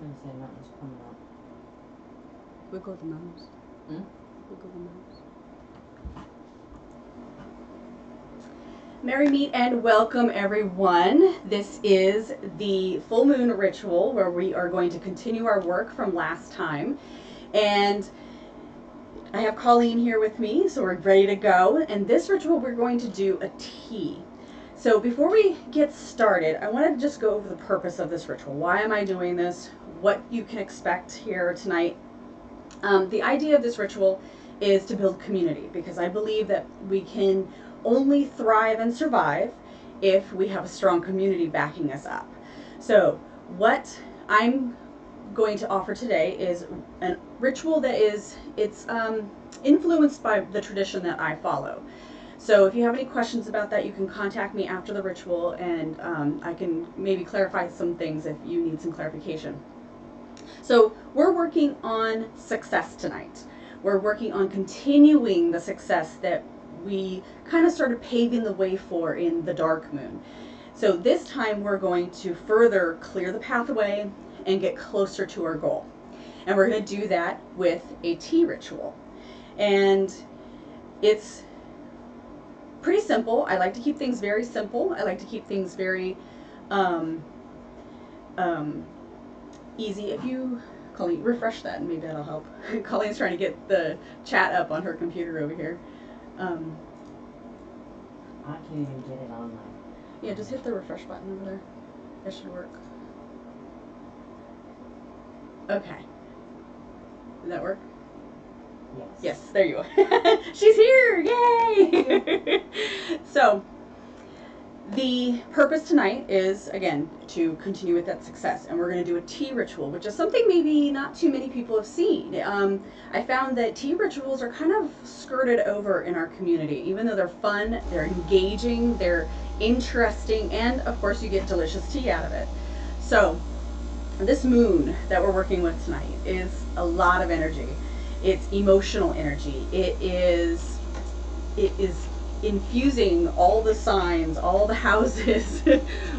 gonna say nothing's coming up. Wiggle the mouse. Hmm? Wiggle the mouse. Merry meet and welcome everyone. This is the full moon ritual where we are going to continue our work from last time. And I have Colleen here with me, so we're ready to go. And this ritual we're going to do a tea. So before we get started, I want to just go over the purpose of this ritual. Why am I doing this? What you can expect here tonight. The idea of this ritual is to build community, because I believe that we can only thrive and survive if we have a strong community backing us up. So what I'm going to offer today is a ritual that is influenced by the tradition that I follow. So if you have any questions about that, you can contact me after the ritual, and I can maybe clarify some things if you need some clarification. So we're working on success tonight. We're working on continuing the success that we kind of started paving the way for in the dark moon. So this time we're going to further clear the pathway and get closer to our goal. And we're going to do that with a tea ritual. And it's pretty simple. I like to keep things very simple. I like to keep things very easy. If you, Colleen, refresh that and maybe that'll help. Colleen's trying to get the chat up on her computer over here. I can't even get it on my... Yeah, just hit the refresh button over there. That should work. Okay. Did that work? Yes. Yes, there you are. She's here! Yay! So, the purpose tonight is, again, to continue with that success. And we're going to do a tea ritual, which is something maybe not too many people have seen. I found that tea rituals are kind of skirted over in our community. Even though they're fun, they're engaging, they're interesting, and of course you get delicious tea out of it. So, this moon that we're working with tonight is a lot of energy. It's emotional energy. It is infusing all the signs, all the houses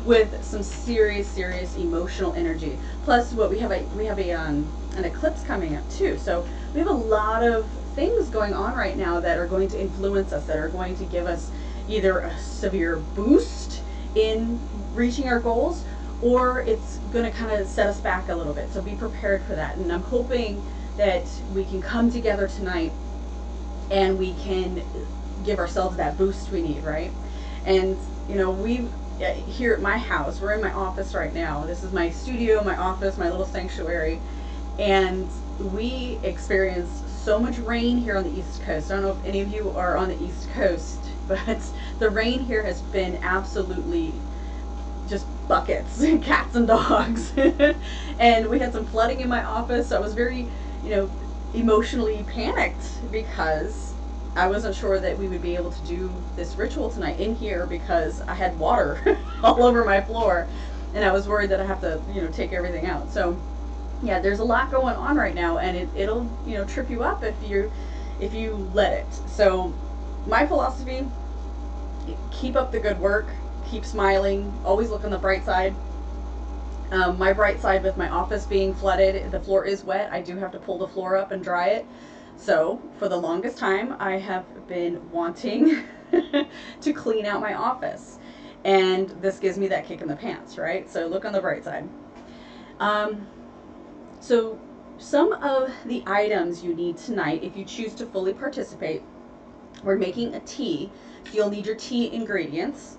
with some serious emotional energy. Plus, what we have an eclipse coming up too. So we have a lot of things going on right now that are going to influence us, that are going to give us either a severe boost in reaching our goals, or it's going to kind of set us back a little bit. So be prepared for that. And I'm hoping that we can come together tonight and we can give ourselves that boost we need, right? And you know, here at my house, we're in my office right now. This is my studio, my office, my little sanctuary, and we experience so much rain here on the East Coast. I don't know if any of you are on the East Coast, but the rain here has been absolutely just buckets, cats and dogs. And we had some flooding in my office, so I was very, emotionally panicked because I wasn't sure that we would be able to do this ritual tonight in here because I had water all over my floor, and I was worried that I have to, take everything out. So yeah, there's a lot going on right now, and it'll trip you up if you let it. So my philosophy: keep up the good work, keep smiling, always look on the bright side. My bright side, with my office being flooded, the floor is wet. I do have to pull the floor up and dry it. So for the longest time, I have been wanting to clean out my office. And this gives me that kick in the pants, right? So look on the bright side. So some of the items you need tonight, if you choose to fully participate, we're making a tea. So you'll need your tea ingredients: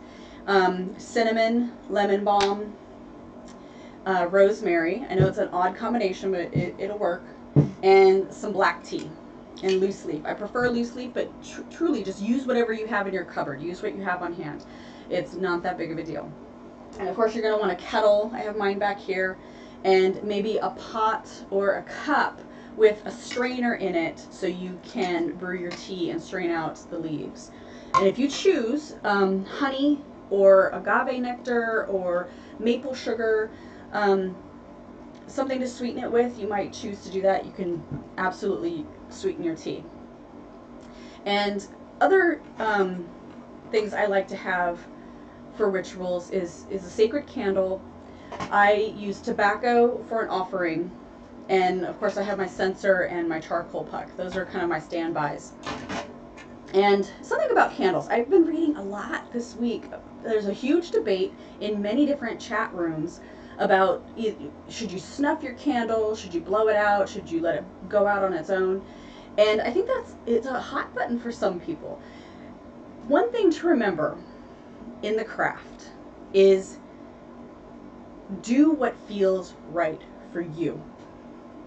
cinnamon, lemon balm, rosemary. I know it's an odd combination, but it'll work. And some black tea and loose leaf. I prefer loose leaf, but truly just use whatever you have in your cupboard. Use what you have on hand. It's not that big of a deal. And of course you're going to want a kettle. I have mine back here. And maybe a pot or a cup with a strainer in it so you can brew your tea and strain out the leaves. And if you choose honey or agave nectar or maple sugar, something to sweeten it with, you might choose to do that. You can absolutely sweeten your tea. And other things I like to have for rituals is a sacred candle, I use tobacco for an offering, and of course I have my censer and my charcoal puck. Those are kind of my standbys. And something about candles. I've been reading a lot this week. There's a huge debate in many different chat rooms about should you snuff your candle, should you blow it out, should you let it go out on its own. And I think it's a hot button for some people. One thing to remember in the craft is do what feels right for you.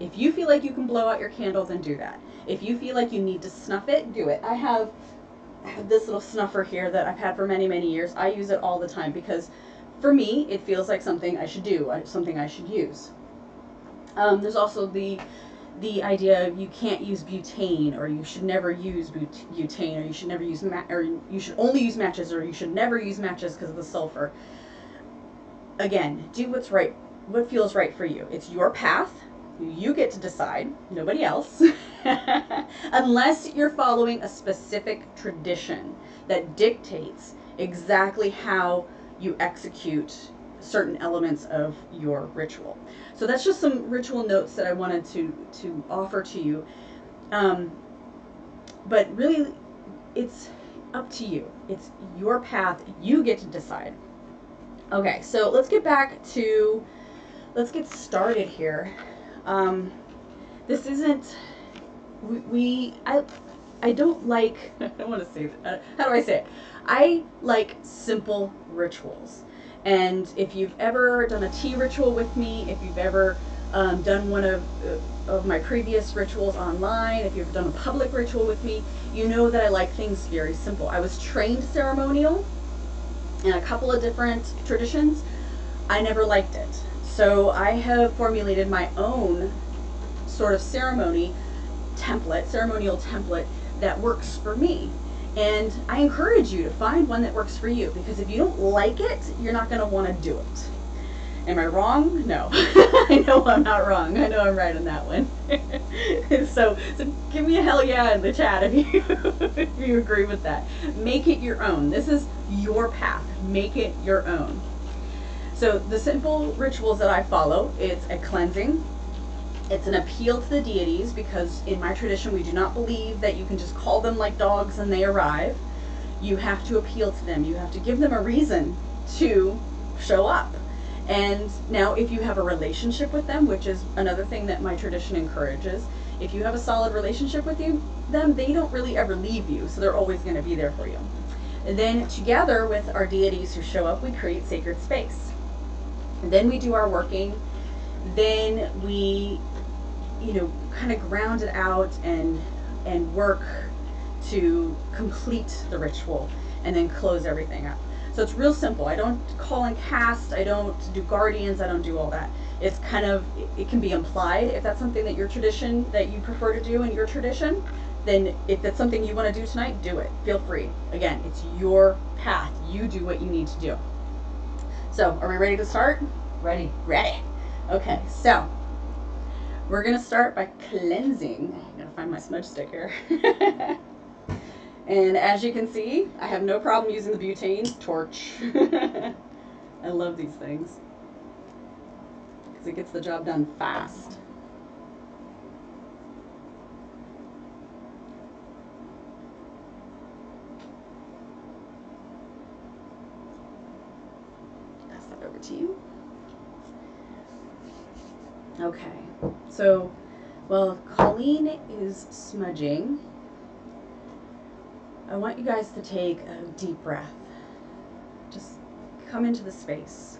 If you feel like you can blow out your candle, then do that. If you feel like you need to snuff it, do it. I have this little snuffer here that I've had for many, many years. I use it all the time because for me, it feels like something I should do, something I should use. There's also the idea of you can't use butane, or you should never use butane, or you should never use or you should only use matches, or you should never use matches because of the sulfur. Again, do what's right, what feels right for you. It's your path. You get to decide, nobody else, unless you're following a specific tradition that dictates exactly how you execute certain elements of your ritual. So that's just some ritual notes that I wanted to offer to you. But really, it's up to you. It's your path. You get to decide. Okay, so let's get started here. This isn't, I don't like, I want to say, how do I say it? I like simple rituals. And if you've ever done a tea ritual with me, if you've ever done one of my previous rituals online, if you've done a public ritual with me, you know that I like things very simple. I was trained ceremonial in a couple of different traditions. I never liked it. So I have formulated my own sort of ceremonial template that works for me. And I encourage you to find one that works for you, because if you don't like it, you're not going to want to do it. Am I wrong? No. I know I'm not wrong. I know I'm right on that one. so give me a hell yeah in the chat if you agree with that. Make it your own. This is your path. Make it your own. So the simple rituals that I follow, it's a cleansing, it's an appeal to the deities, because in my tradition we do not believe that you can just call them like dogs and they arrive. You have to appeal to them. You have to give them a reason to show up. And now if you have a relationship with them, which is another thing that my tradition encourages, if you have a solid relationship with them, they don't really ever leave you, so they're always going to be there for you. And then together with our deities who show up, we create sacred space. And then we do our working, then we, kind of ground it out and work to complete the ritual and then close everything up. So it's real simple. I don't call and cast, I don't do guardians, I don't do all that. It's kind of, it can be implied. If that's something that your tradition, that you prefer to do in your tradition, then if that's something you want to do tonight, do it. Feel free. Again, it's your path. You do what you need to do. So, are we ready to start? Ready. Ready. Okay, so we're going to start by cleansing. I'm going to find my smudge stick here. And as you can see, I have no problem using the butane torch. I love these things because it gets the job done fast. Pass that over to you. Okay, so while Colleen is smudging, I want you guys to take a deep breath. Just come into the space.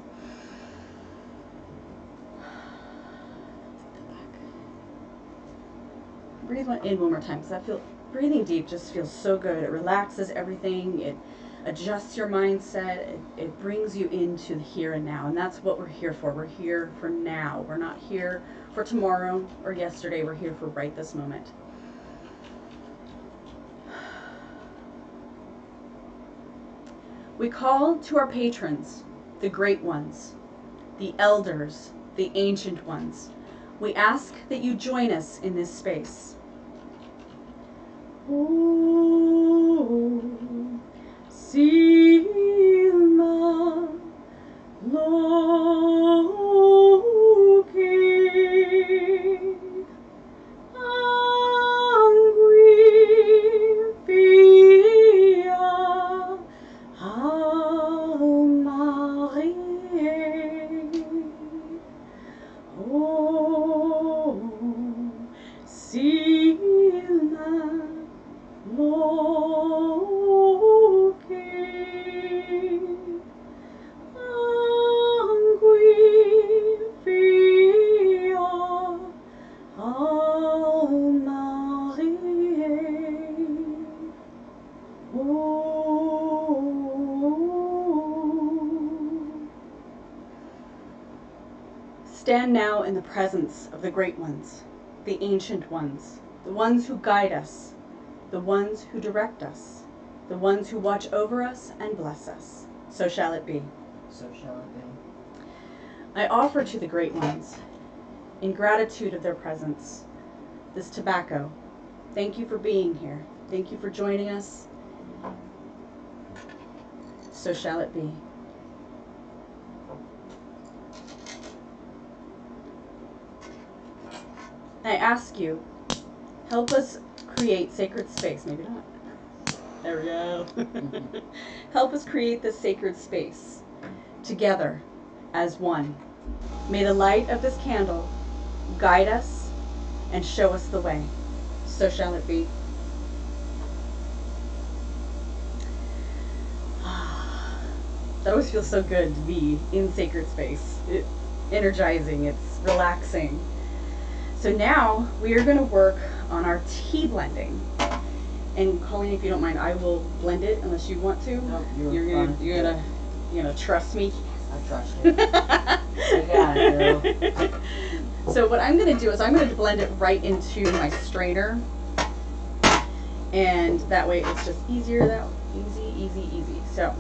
Breathe in one more time, because breathing deep just feels so good. It relaxes everything. It adjusts your mindset. It brings you into the here and now, and that's what we're here for. We're here for now. We're not here for tomorrow or yesterday. We're here for right this moment. We call to our patrons, the great ones, the elders, the ancient ones. We ask that you join us in this space. Oh, Sima, Lord. stand now in the presence of the great ones, the ancient ones, the ones who guide us, the ones who direct us, the ones who watch over us and bless us. So shall it be. So shall it be. I offer to the great ones, in gratitude of their presence, this tobacco. Thank you for being here. Thank you for joining us. So shall it be. I ask you, help us create sacred space. Maybe not. There we go. Help us create this sacred space together as one. May the light of this candle guide us and show us the way. So shall it be. That always feels so good to be in sacred space. It's energizing, it's relaxing. So now we are going to work on our tea blending. And Colleen, if you don't mind, I will blend it unless you want to. No, You're gonna trust me. I trust you. I got it, girl. So what I'm going to do is I'm going to blend it right into my strainer. And that way it's just easier. That easy. So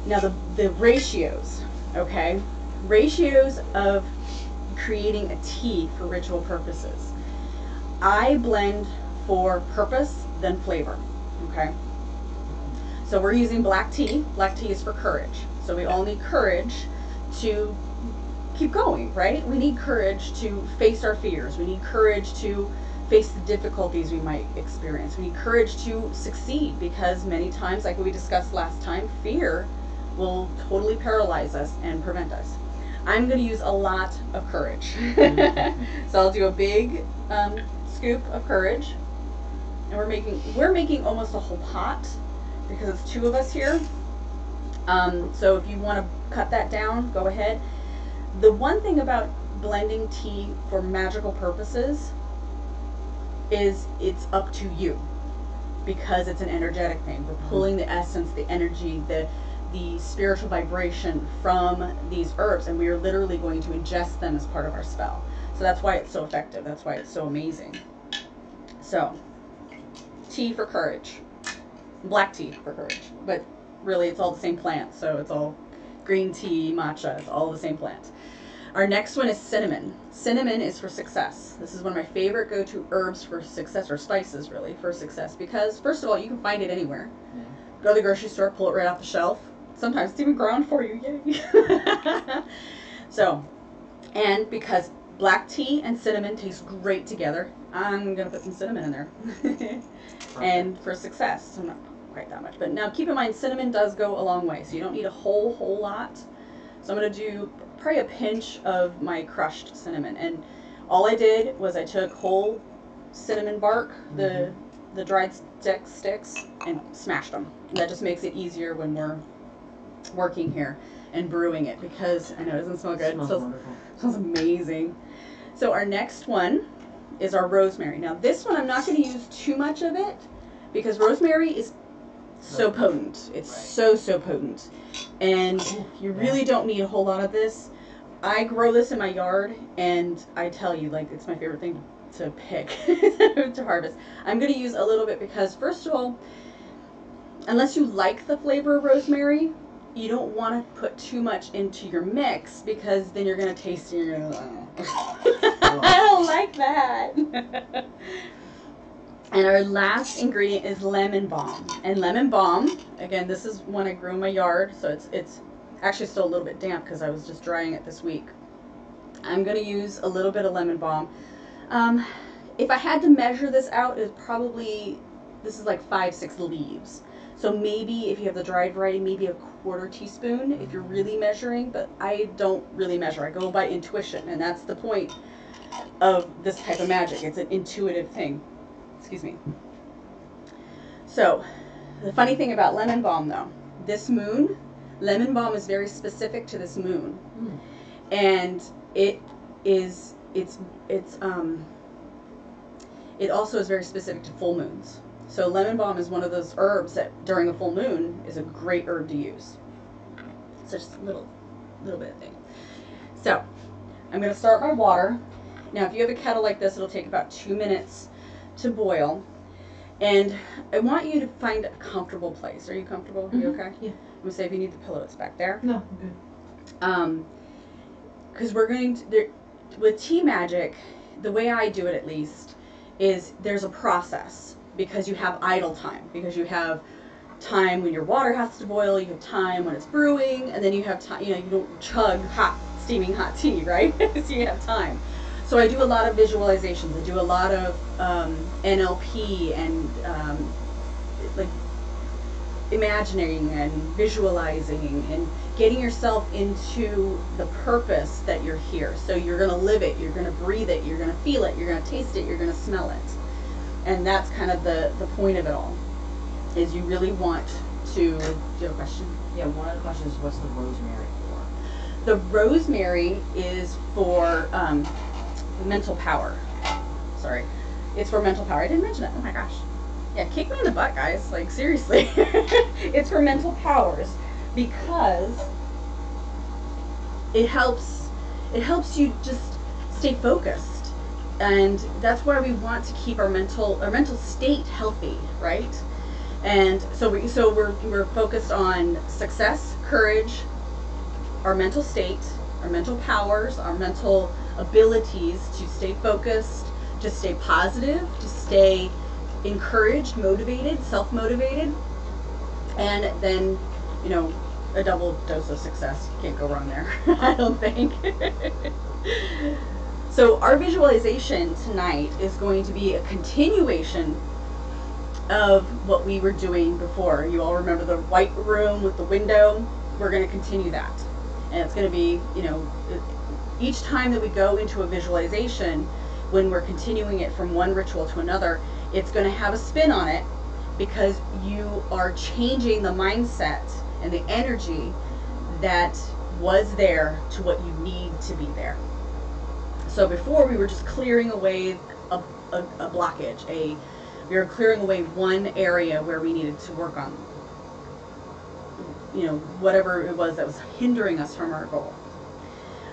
now the ratios, okay? Ratios of creating a tea for ritual purposes. I blend for purpose, then flavor, okay? So we're using black tea. Black tea is for courage. So we all need courage to keep going, right? We need courage to face our fears. We need courage to face the difficulties we might experience. We need courage to succeed, because many times, like we discussed last time, fear will totally paralyze us and prevent us. I'm going to use a lot of courage. So I'll do a big scoop of courage, and we're making almost a whole pot because it's 2 of us here. So if you want to cut that down, go ahead. The one thing about blending tea for magical purposes is it's up to you, because it's an energetic thing. We're pulling the essence, the energy, the spiritual vibration from these herbs, and we are literally going to ingest them as part of our spell. So that's why it's so effective. That's why it's so amazing. So, tea for courage. Black tea for courage. But really, it's all the same plant. So it's all green tea, matcha, it's all the same plant. Our next one is cinnamon. Cinnamon is for success. This is one of my favorite go-to herbs for success, or spices really, for success. Because, first of all, you can find it anywhere. Yeah. Go to the grocery store, pull it right off the shelf. Sometimes it's even ground for you, yay. So, and because black tea and cinnamon taste great together, I'm going to put some cinnamon in there. And for success, so not quite that much. But now keep in mind, cinnamon does go a long way, so you don't need a whole lot. So I'm going to do probably a pinch of my crushed cinnamon. And all I did was I took whole cinnamon bark, the dried sticks, and smashed them. And that just makes it easier when we're working here and brewing it, because I know it doesn't smell good. Smells wonderful. It smells amazing. So our next one is our rosemary. Now this one I'm not going to use too much of it, because rosemary is so potent. It's so potent, and you really don't need a whole lot of this. I grow this in my yard, and I tell you, like, it's my favorite thing to pick to harvest. I'm going to use a little bit because, first of all, unless you like the flavor of rosemary, you don't want to put too much into your mix, because then you're going to taste it and you're going to oh. I don't like that. And our last ingredient is lemon balm. And lemon balm, again, this is one I grew in my yard, so it's actually still a little bit damp because I was just drying it this week. I'm going to use a little bit of lemon balm. If I had to measure this out, it's probably, this is like 5-6 leaves. So maybe if you have the dried variety, maybe a 1/4 teaspoon if you're really measuring, but I don't really measure. I go by intuition, and that's the point of this type of magic. It's an intuitive thing. Excuse me. So, the funny thing about lemon balm, though, this moon, lemon balm is very specific to this moon, and it also is very specific to full moons. So lemon balm is one of those herbs that during a full moon is a great herb to use. So just a little bit of thing. So I'm going to start my water. Now, if you have a kettle like this, it'll take about 2 minutes to boil. And I want you to find a comfortable place. Are you comfortable? Are you okay? Yeah. I'm going to say if you need the pillow, it's back there. No, I'm good. Because we're going to, with tea magic, the way I do it at least, is there's a process. Because you have idle time. Because you have time when your water has to boil, you have time when it's brewing, and then you have time, you know, you don't chug steaming hot tea, right? So you have time. So I do a lot of visualizations. I do a lot of NLP and like imagining and visualizing and getting yourself into the purpose that you're here. So you're going to live it, you're going to breathe it, you're going to feel it, you're going to taste it, you're going to smell it. And that's kind of the point of it all, is you really want to, do you have a question? Yeah, one of the questions is what's the rosemary for? The rosemary is for mental power. Sorry. It's for mental power. I didn't mention it. Oh my gosh. Yeah, kick me in the butt, guys. Like, seriously. It's for mental powers because it helps you just stay focused. And that's why we want to keep our mental state healthy, right? And so we're focused on success, courage, our mental state, our mental powers, our mental abilities to stay focused, to stay positive, to stay encouraged, motivated, self-motivated, and then, you know, a double dose of success. Can't go wrong there, I don't think. So our visualization tonight is going to be a continuation of what we were doing before. You all remember the white room with the window? We're going to continue that. And it's going to be, you know, each time that we go into a visualization, when we're continuing it from one ritual to another, it's going to have a spin on it because you are changing the mindset and the energy that was there to what you need to be there. So before we were just clearing away a blockage, we were clearing away one area where we needed to work on, you know, whatever it was that was hindering us from our goal.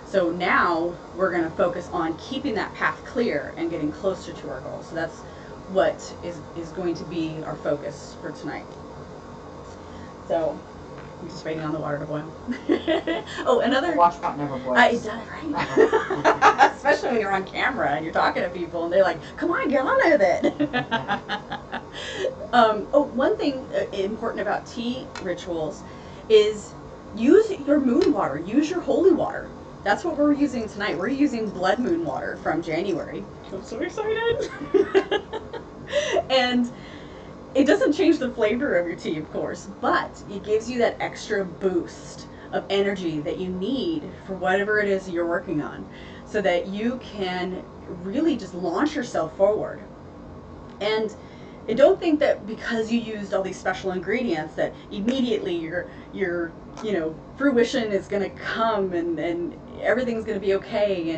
So now we're going to focus on keeping that path clear and getting closer to our goal. So that's what is going to be our focus for tonight. So I'm just waiting on the water to boil. Oh, another... The wash pot never boils. I done it right. Especially when you're on camera and you're talking to people and they're like, come on, get on with it. Oh, one thing important about tea rituals is use your moon water. Use your holy water. That's what we're using tonight. We're using blood moon water from January. I'm so excited. And it doesn't change the flavor of your tea, of course, but it gives you that extra boost of energy that you need for whatever it is you're working on, so that you can really just launch yourself forward. And don't think that because you used all these special ingredients that immediately your you know, fruition is going to come and everything's going to be okay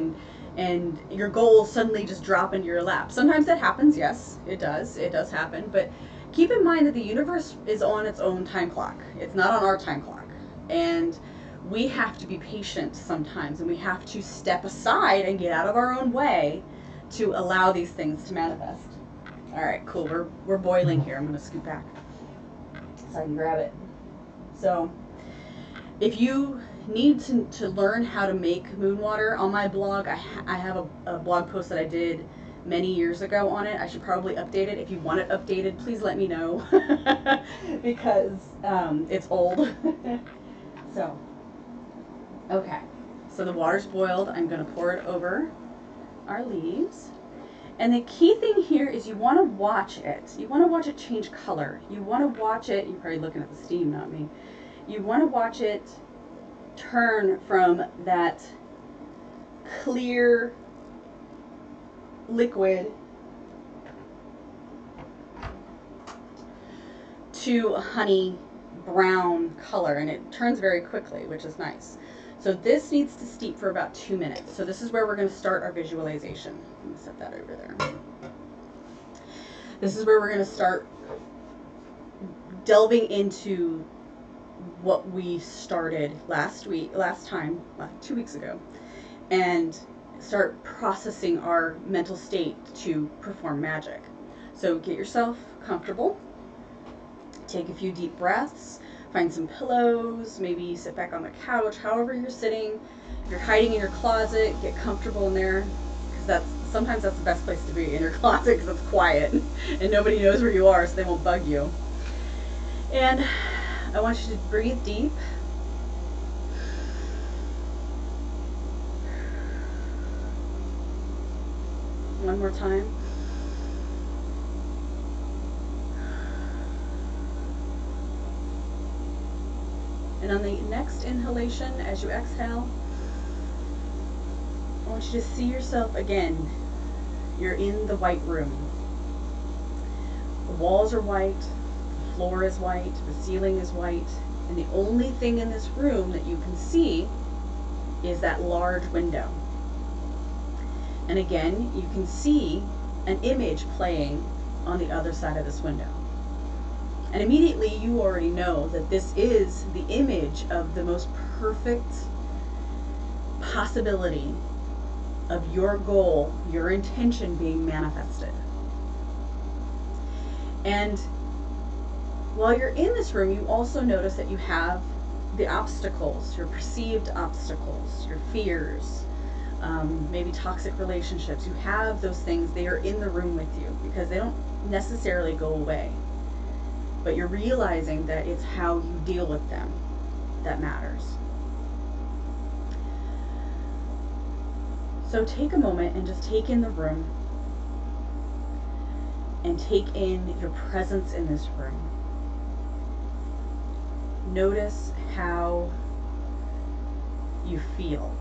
and your goals suddenly just drop into your lap. Sometimes that happens, yes, it does happen, but keep in mind that the universe is on its own time clock. It's not on our time clock. And we have to be patient sometimes, and we have to step aside and get out of our own way to allow these things to manifest. All right, cool. We're boiling here. I'm going to scoot back so I can grab it. So if you need to learn how to make moon water, on my blog, I have a blog post that I did many years ago on it. I should probably update it. If you want it updated, please let me know because it's old. So, okay. So the water's boiled. I'm going to pour it over our leaves. And the key thing here is you want to watch it. You want to watch it change color. You want to watch it, you're probably looking at the steam, not me. You want to watch it turn from that clear liquid to a honey brown color, and it turns very quickly, which is nice. So this needs to steep for about 2 minutes. So this is where we're going to start our visualization. I'm going to set that over there. This is where we're going to start delving into what we started 2 weeks ago. and start processing our mental state to perform magic. So get yourself comfortable, take a few deep breaths, find some pillows, maybe sit back on the couch, however you're sitting. If you're hiding in your closet, get comfortable in there, because sometimes that's the best place to be, in your closet, because it's quiet and nobody knows where you are, so they won't bug you. And I want you to breathe deep. One more time. And on the next inhalation, as you exhale, I want you to see yourself again. You're in the white room. The walls are white, the floor is white, the ceiling is white, and the only thing in this room that you can see is that large window. And again, you can see an image playing on the other side of this window. And immediately you already know that this is the image of the most perfect possibility of your goal, your intention being manifested. And while you're in this room, you also notice that you have the obstacles, your perceived obstacles, your fears, maybe toxic relationships. You have those things, they are in the room with you because they don't necessarily go away. But you're realizing that it's how you deal with them that matters. So take a moment and just take in the room and take in your presence in this room. Notice how you feel.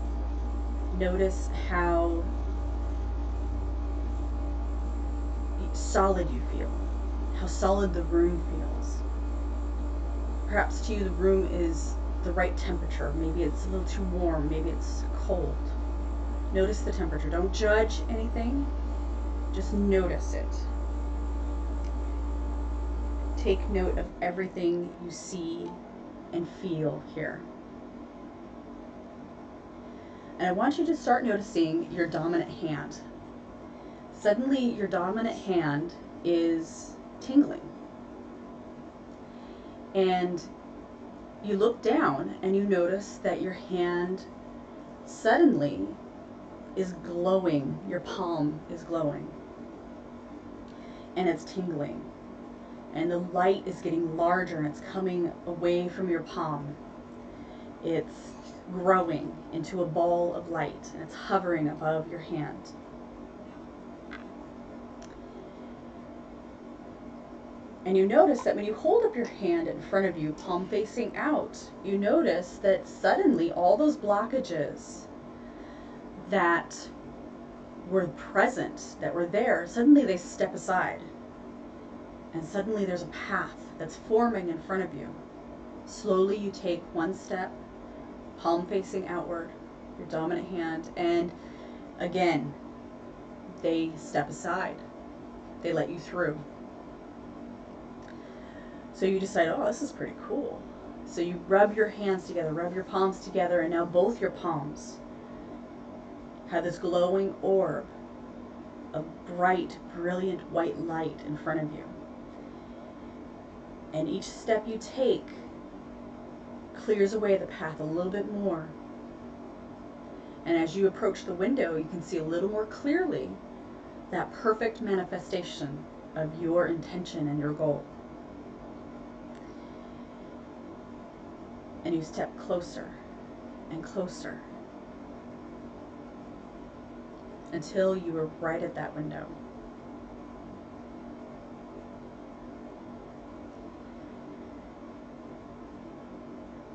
Notice how solid you feel, how solid the room feels. Perhaps to you the room is the right temperature. Maybe it's a little too warm, maybe it's cold. Notice the temperature. Don't judge anything, just notice it. Take note of everything you see and feel here. And I want you to start noticing your dominant hand. Suddenly your dominant hand is tingling. And you look down and you notice that your hand suddenly is glowing. Your palm is glowing. And it's tingling. And the light is getting larger and it's coming away from your palm. It's growing into a ball of light and it's hovering above your hand. And you notice that when you hold up your hand in front of you, palm facing out, you notice that suddenly all those blockages that were present, that were there, suddenly they step aside. And suddenly there's a path that's forming in front of you. Slowly you take one step, palm facing outward, your dominant hand, and again, they step aside. They let you through. So you decide, oh, this is pretty cool. So you rub your hands together, rub your palms together, and now both your palms have this glowing orb of bright, brilliant white light in front of you. And each step you take clears away the path a little bit more. And as you approach the window, you can see a little more clearly that perfect manifestation of your intention and your goal. And you step closer and closer until you are right at that window.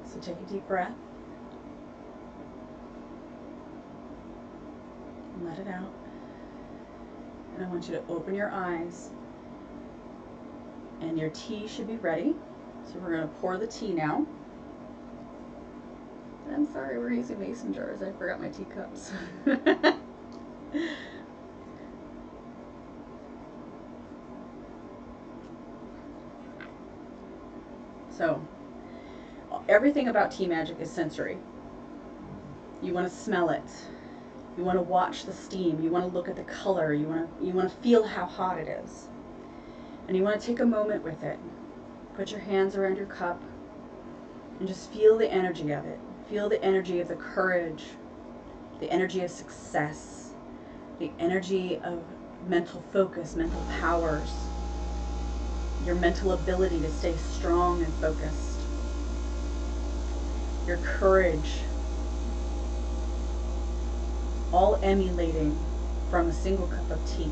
So take a deep breath and let it out. And I want you to open your eyes, and your tea should be ready. So we're going to pour the tea now. I'm sorry, we're using mason jars. I forgot my teacups. So, everything about tea magic is sensory. You want to smell it. You want to watch the steam. You want to look at the color. You want to feel how hot it is. And you want to take a moment with it. Put your hands around your cup and just feel the energy of it. Feel the energy of the courage, the energy of success, the energy of mental focus, mental powers, your mental ability to stay strong and focused, your courage, all emulating from a single cup of tea.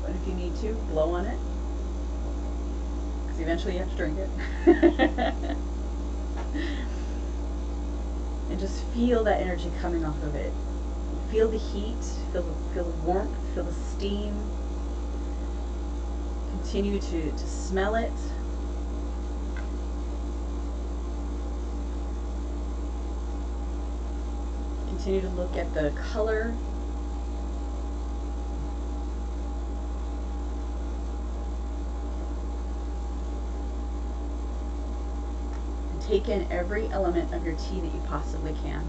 But if you need to, blow on it, because eventually you have to drink it. And just feel that energy coming off of it. Feel the heat, feel the warmth, feel the steam. Continue to smell it. Continue to look at the color. And take in every element of your tea that you possibly can.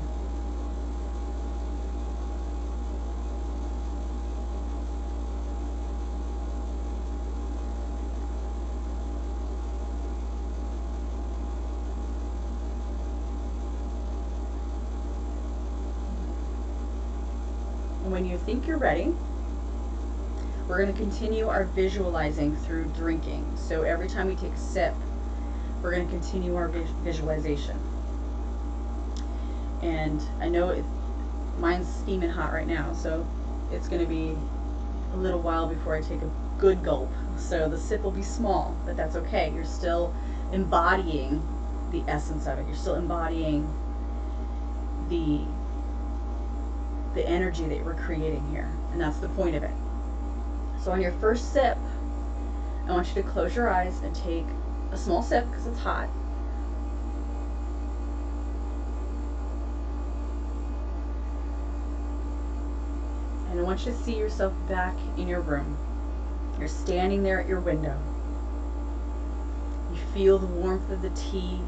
And when you think you're ready, we're going to continue our visualizing through drinking. So every time we take a sip, we're going to continue our visualization. And I know mine's steaming hot right now, so it's going to be a little while before I take a good gulp. So the sip will be small, but that's okay. You're still embodying the essence of it. You're still embodying the energy that we're creating here, and that's the point of it. So on your first sip, I want you to close your eyes and take a small sip because it's hot. And I want you to see yourself back in your room. You're standing there at your window. You feel the warmth of the tea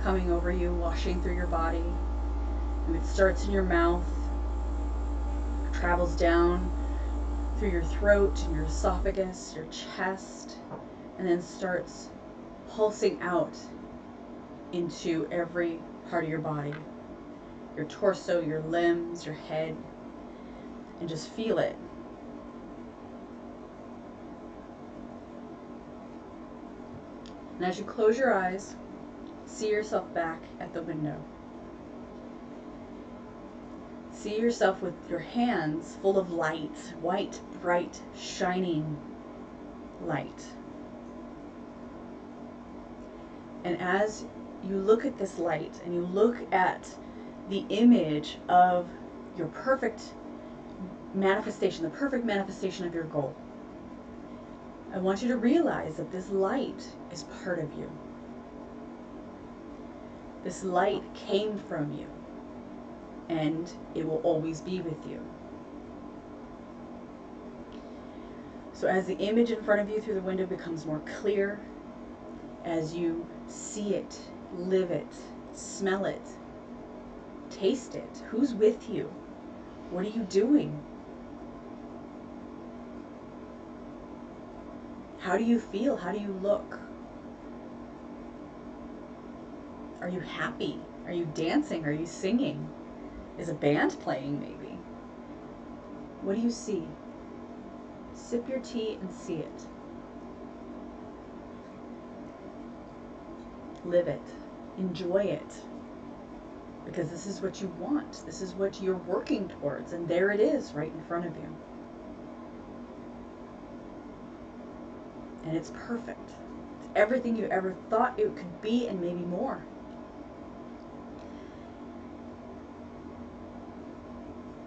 coming over you, washing through your body. And it starts in your mouth, travels down through your throat and your esophagus, your chest, and then starts pulsing out into every part of your body, your torso, your limbs, your head, and just feel it. And as you close your eyes, see yourself back at the window. See yourself with your hands full of light, white, bright, shining light. And as you look at this light and you look at the image of your perfect manifestation, the perfect manifestation of your goal, I want you to realize that this light is part of you. This light came from you, and it will always be with you. So as the image in front of you through the window becomes more clear, as you see it, live it, smell it, taste it, who's with you? What are you doing? How do you feel? How do you look? Are you happy? Are you dancing? Are you singing? Is a band playing maybe? What do you see? Sip your tea and see it. Live it. Enjoy it. Because this is what you want. This is what you're working towards. And there it is right in front of you. And it's perfect. It's everything you ever thought it could be and maybe more.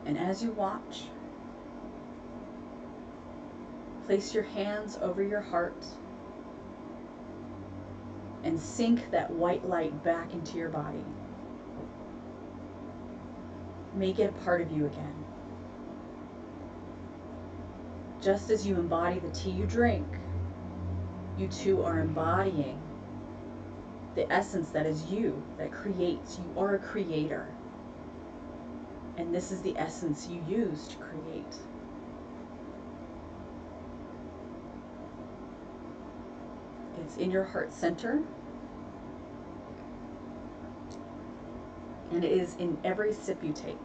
And as you watch, place your hands over your heart and sink that white light back into your body. Make it a part of you again. Just as you embody the tea you drink, you too are embodying the essence that is you, that creates. You are a creator. And this is the essence you use to create. It's in your heart center. And it is in every sip you take.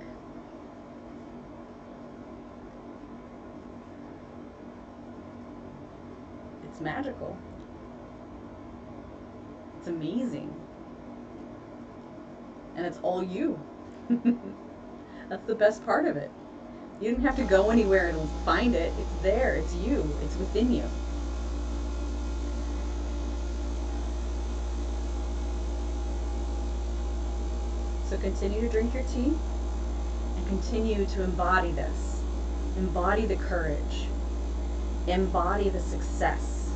It's magical. It's amazing. And it's all you. That's the best part of it. You didn't have to go anywhere and find it. It's there. It's you. It's within you. So continue to drink your tea and continue to embody this. Embody the courage. Embody the success.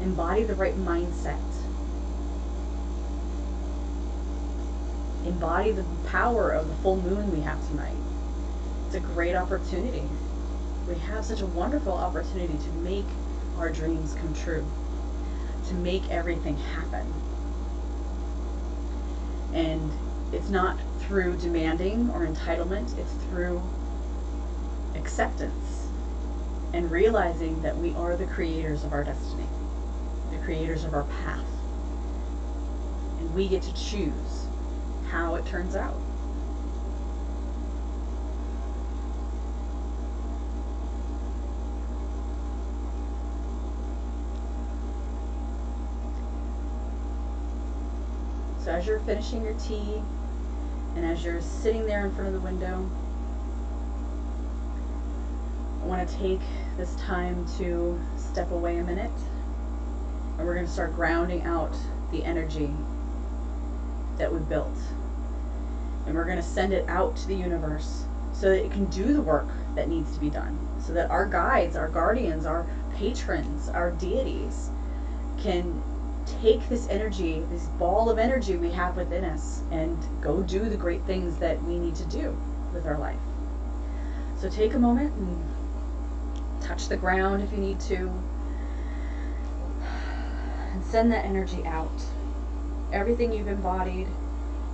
Embody the right mindset. Embody the power of the full moon we have tonight. It's a great opportunity. We have such a wonderful opportunity to make our dreams come true, to make everything happen. And it's not through demanding or entitlement, it's through acceptance and realizing that we are the creators of our destiny, the creators of our path. And we get to choose how it turns out. So as you're finishing your tea, and as you're sitting there in front of the window, I want to take this time to step away a minute, and we're going to start grounding out the energy that we built. And we're going to send it out to the universe so that it can do the work that needs to be done, so that our guides, our guardians, our patrons, our deities can take this energy, this ball of energy we have within us, and go do the great things that we need to do with our life. So take a moment and touch the ground if you need to, and send that energy out. Everything you've embodied,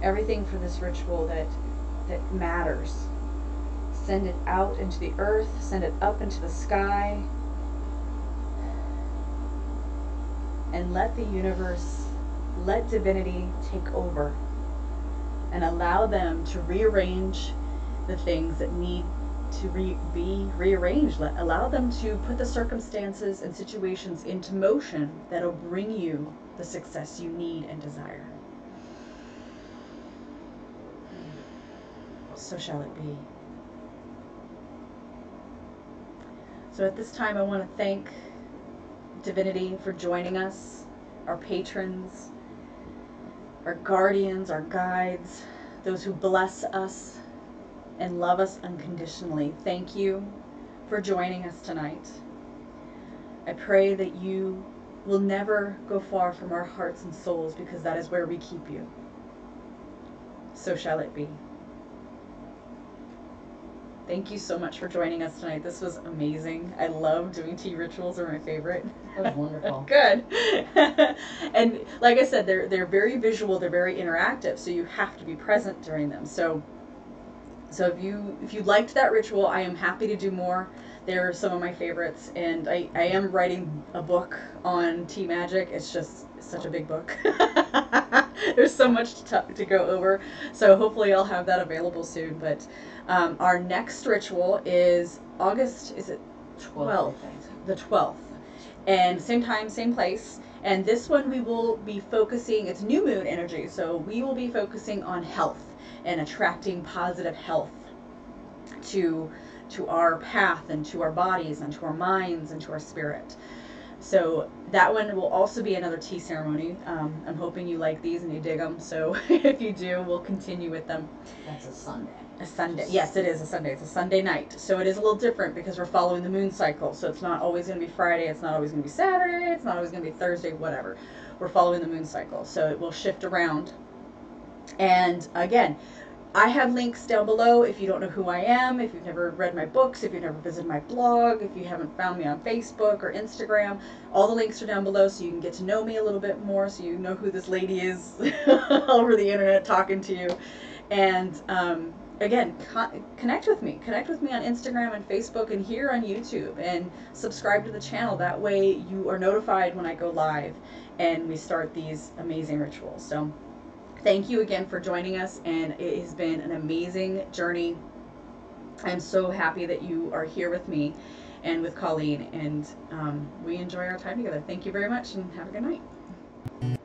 everything for this ritual that matters, send it out into the earth, send it up into the sky, and let the universe, let divinity take over, and allow them to rearrange the things that need to be rearranged. Allow them to put the circumstances and situations into motion that'll bring you the success you need and desire. So shall it be. So at this time I want to thank Divinity for joining us, our patrons, our guardians, our guides, those who bless us and love us unconditionally. Thank you for joining us tonight. I pray that you will never go far from our hearts and souls, because that is where we keep you. So shall it be. Thank you so much for joining us tonight. This was amazing. I love doing tea rituals. They're my favorite. That was wonderful. Good. And like I said, they're very visual, they're very interactive, so you have to be present during them. So if you liked that ritual, I am happy to do more. They're some of my favorites, and I am writing a book on tea magic. It's just such a big book. There's so much to go over, so hopefully I'll have that available soon. But our next ritual is August, is it 12th? The 12th. And same time, same place. And this one we will be focusing, it's new moon energy, so we will be focusing on health and attracting positive health to our path and to our bodies and to our minds and to our spirit. So that one will also be another tea ceremony. I'm hoping you like these and you dig them. So if you do, we'll continue with them. That's a Sunday. A Sunday. Yes, it is a Sunday. It's a Sunday night. So it is a little different because we're following the moon cycle. So it's not always going to be Friday. It's not always going to be Saturday. It's not always going to be Thursday, whatever. We're following the moon cycle. So it will shift around. And again, I have links down below if you don't know who I am, if you've never read my books, if you've never visited my blog, if you haven't found me on Facebook or Instagram. All the links are down below so you can get to know me a little bit more, so you know who this lady is over the internet talking to you. And again, connect with me. Connect with me on Instagram and Facebook and here on YouTube, and subscribe to the channel. That way you are notified when I go live and we start these amazing rituals. So thank you again for joining us, and it has been an amazing journey. I'm so happy that you are here with me and with Colleen, and we enjoy our time together. Thank you very much, and have a good night.